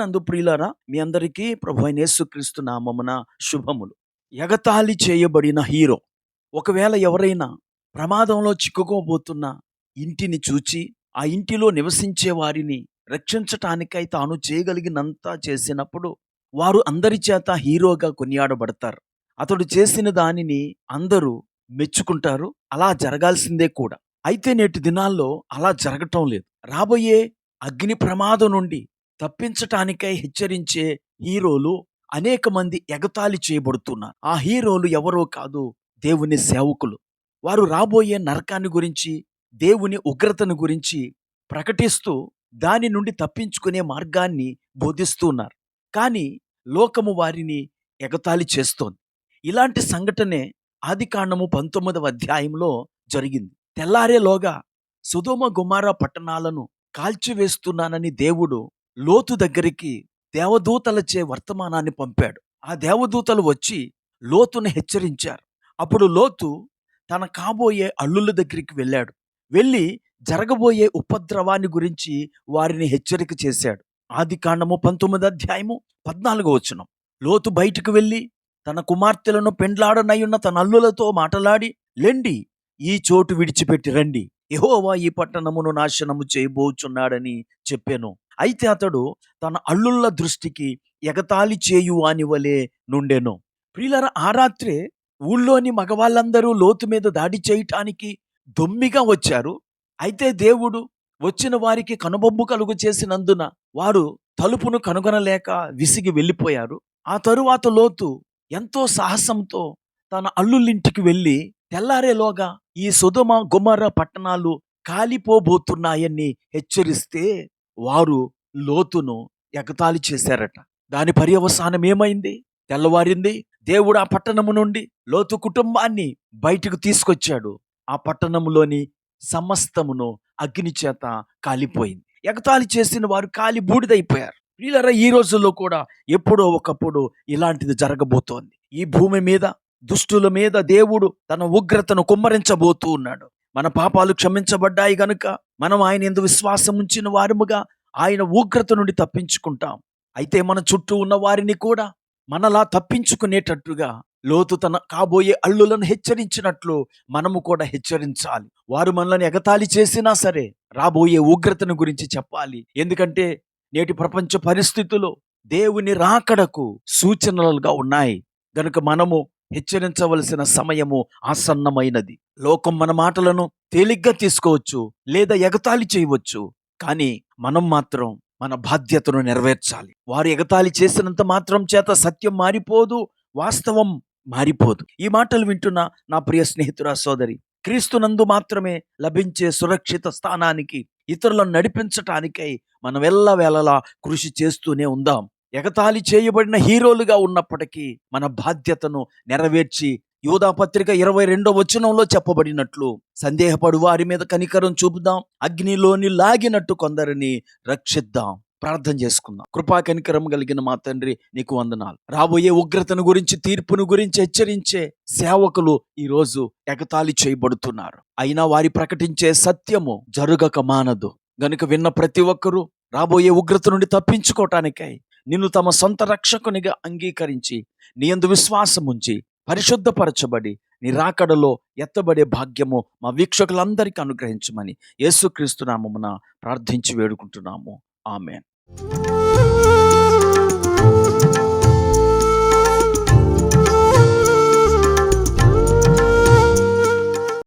ప్రభువునందు ప్రియులారా, మీ అందరికీ ప్రభువైన యేసుక్రీస్తు నామమున శుభములు. ఎగతాళి చేయబడిన హీరో. ఒకవేళ ఎవరైనా ప్రమాదంలో చిక్కుకోబోతున్న ఇంటిని చూచి, ఆ ఇంటిలో నివసించే వారిని రక్షించటానికై తాను చేయగలిగినంత చేసినప్పుడు, వారు అందరి చేత హీరోగా కొనియాడబడతారు. అతడు చేసిన దానిని అందరూ మెచ్చుకుంటారు. అలా జరగాల్సిందే కూడా. అయితే నేటి దినాల్లో అలా జరగటం లేదు. రాబోయే అగ్ని ప్రమాదం నుండి తప్పించటానికై హెచ్చరించే హీరోలు అనేక మంది ఎగతాళి చేయబడుతున్నారు. ఆ హీరోలు ఎవరో కాదు, దేవుని సేవకులు. వారు రాబోయే నరకాన్ని గురించి, దేవుని ఉగ్రతను గురించి ప్రకటిస్తూ దాని నుండి తప్పించుకునే మార్గాన్ని బోధిస్తున్నారు. కానీ లోకము వారిని ఎగతాళి చేస్తోంది. ఇలాంటి సంఘటనే ఆదికాండము 19వ అధ్యాయంలో జరిగింది. తెల్లారేలోగా సొదొమ గొమొర్రా పట్టణాలను కాల్చివేస్తున్నానని దేవుడు లోతు దగ్గరికి దేవదూతలచే వర్తమానాన్ని పంపాడు. ఆ దేవదూతలు వచ్చి లోతును హెచ్చరించారు. అప్పుడు లోతు తన కాబోయే అల్లుల దగ్గరికి వెళ్ళాడు. వెళ్ళి జరగబోయే ఉపద్రవాన్ని గురించి వారిని హెచ్చరిక చేశాడు. ఆదికాండము 19వ అధ్యాయము 14వ వచనం. లోతు బయటకు వెళ్ళి తన కుమార్తెలను పెండ్లాడనయున్న తన అల్లులతో మాటలాడి, లెండి, ఈ చోటు విడిచిపెట్టి రండి, యెహోవా ఈ పట్టణమును నాశనము చేయబోచున్నాడని చెప్పాను. అయితే అతడు తన అల్లుళ్ళ దృష్టికి ఎగతాళి చేయు వాని వలె నుండెను. ప్రియులారా, ఆ రాత్రే ఊళ్ళోని మగవాళ్ళందరూ లోతు మీద దాడి చేయటానికి దొమ్మిగా వచ్చారు. అయితే దేవుడు వచ్చిన వారికి కనుబొమ్ము కలుగు చేసినందున వారు తలుపును కనుగొనలేక విసిగి వెళ్ళిపోయారు. ఆ తరువాత లోతు ఎంతో సాహసంతో తన అల్లుళ్ళింటికి వెళ్ళి తెల్లారేలోగా ఈ సొదొమ గొమొర్రా పట్టణాలు కాలిపోబోతున్నాయని హెచ్చరిస్తే వారు లోతును ఎగతాళి చేశారట. దాని పర్యవసానం ఏమైంది? తెల్లవారింది. దేవుడు ఆ పట్టణము నుండి లోతు కుటుంబాన్ని బయటకు తీసుకొచ్చాడు. ఆ పట్టణంలోని సమస్తమును అగ్ని చేత కాలిపోయింది. ఎగతాళి చేసిన వారు కాలి బూడిదైపోయారు. ప్రియులారా, ఈ రోజుల్లో కూడా ఎప్పుడో ఒకప్పుడు ఇలాంటిది జరగబోతోంది. ఈ భూమి మీద దుష్టుల మీద దేవుడు తన ఉగ్రతను కుమ్మరించబోతూ ఉన్నాడు. మన పాపాలు క్షమించబడ్డాయి గనుక మనం ఆయన యందు విశ్వాసం ఉంచిన వారముగా ఆయన ఉగ్రత నుండి తప్పించుకుంటాం. అయితే మన చుట్టూ ఉన్న వారిని కూడా మనలా తప్పించుకునేటట్టుగా లోతు తన కాబోయే అల్లులను హెచ్చరించినట్లు మనము కూడా హెచ్చరించాలి. వారు మనల్ని ఎగతాళి చేసినా సరే రాబోయే ఉగ్రతను గురించి చెప్పాలి. ఎందుకంటే నేటి ప్రపంచ పరిస్థితులు దేవుని రాకడకు సూచనలుగా ఉన్నాయి. గనుక మనము హెచ్చరించవలసిన సమయము ఆసన్నమైనది. లోకం మన మాటలను తేలిగ్గా తీసుకోవచ్చు, లేదా ఎగతాళి చేయవచ్చు. కానీ మనం మాత్రం మన బాధ్యతను నెరవేర్చాలి. వారు ఎగతాళి చేసినంత మాత్రం చేత సత్యం మారిపోదు, వాస్తవం మారిపోదు. ఈ మాటలు వింటున్న నా ప్రియ స్నేహితురా, సోదరి, క్రీస్తునందు మాత్రమే లభించే సురక్షిత స్థానానికి ఇతరులను నడిపించటానికై మనం ఎల్లవేళలా కృషి చేస్తూనే ఉందాం. ఎగతాళి చేయబడిన హీరోలుగా ఉన్నప్పటికీ మన బాధ్యతను నెరవేర్చి, యూదా పత్రిక 22వ వచనంలో చెప్పబడినట్లు, సందేహపడు వారి మీద కనికరం చూపుదాం, అగ్నిలోని లాగినట్టు కొందరిని రక్షిద్దాం. ప్రార్థన చేసుకుందాం. కృపా కనికరం కలిగిన మా తండ్రి, నీకు వందనాలు. రాబోయే ఉగ్రతను గురించి, తీర్పును గురించి హెచ్చరించే సేవకులు ఈరోజు ఎగతాళి చేయబడుతున్నారు. అయినా వారి ప్రకటించే సత్యము జరుగక మానదు. గనుక విన్న ప్రతి ఒక్కరూ రాబోయే ఉగ్రత నుండి తప్పించుకోవటానికై నిన్ను తమ సొంత రక్షకునిగా అంగీకరించి, నీ యందు విశ్వాసం ఉంచి, పరిశుద్ధపరచబడి నీ రాకడలో ఎత్తబడే భాగ్యము మా వీక్షకులందరికీ అనుగ్రహించమని యేసుక్రీస్తు నామమున ప్రార్థించి వేడుకుంటున్నాము. ఆమేన్.